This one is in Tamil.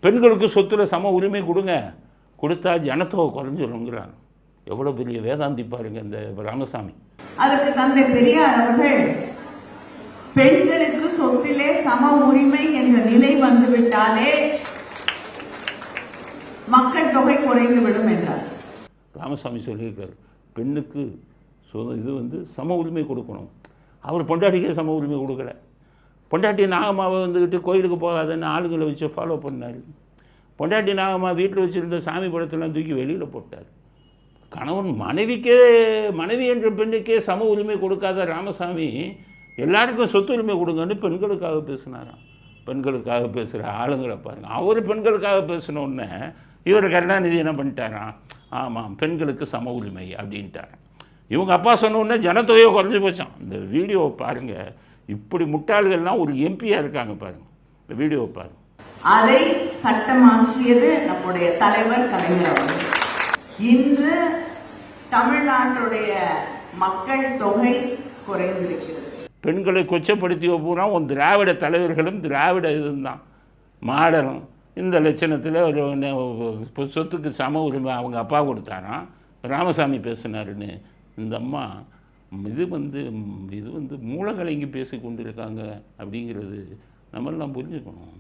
பெண்களுக்கு சொத்துல சம உரிமை கொடுங்க, கொடுத்தா ஜனத்தொகை குறைஞ்சிருங்கிறாங்க. எவ்வளோ பெரிய வேதாந்தி பாருங்க இந்த ராமசாமி. அதுக்கு தந்தை பெரியார் அவர்கள் பெண்களுக்கு சொத்திலே சம உரிமை என்ற நிலை வந்துவிட்டாலே மக்கள் தொகை குறைந்துவிடும் என்றார். ராமசாமி சொல்லியிருக்காரு, பெண்ணுக்கு இது சம உரிமை கொடுக்கணும். அவர் பொண்டாட்டிக்கே சம உரிமை கொடுக்கல. பொண்டாட்டி நாகம்மாவை வந்துக்கிட்டு கோயிலுக்கு போகாதன்னு ஆளுங்களை வச்சு ஃபாலோ பண்ணார். பொண்டாட்டி நாகம்மா வீட்டில் வச்சுருந்த சாமி படத்தெல்லாம் தூக்கி வெளியில் போட்டார். கணவன் மனைவி என்ற பெண்ணுக்கே சம உரிமை கொடுக்காத ராமசாமி எல்லாருக்கும் சொத்து உரிமை கொடுங்கன்னு பெண்களுக்காக பேசினாராம். பெண்களுக்காக பேசுகிற ஆளுங்களை பாருங்கள். அவர் பெண்களுக்காக பேசினோடனே இவர் கருணாநிதி என்ன பண்ணிட்டாராம், ஆமாம் பெண்களுக்கு சம உரிமை அப்படின்ட்டாராம். இவங்க அப்பா சொன்னோடனே ஜனத்தொகையை குறைஞ்சி போச்சான். இந்த வீடியோவை பாருங்கள். இப்படி முட்டாள்கள்லாம் ஒரு எம்பியாக இருக்காங்க பாருங்கள். இந்த வீடியோவை பாருங்கள். அதை சட்டமாக்கியது நம்முடைய தலைவர் கலைஞர் அவர்கள். இன்று தமிழ்நாட்டுடைய மக்கள் தொகை குறைந்திருக்கிறது. பெண்களை கொச்சப்படுத்திய பூரா உன் திராவிட தலைவர்களும் திராவிட இதுதான் மாடலும். இந்த லட்சணத்தில் ஒரு சொத்துக்கு சம உரிமை அவங்க அப்பா கொடுத்தாராம், ராமசாமி பேசினாருன்னு இந்த அம்மா இது மூலங்களை இங்கே பேசி கொண்டு இருக்காங்க அப்படிங்கிறது நம்மளாம் புரிஞ்சுக்கணும்.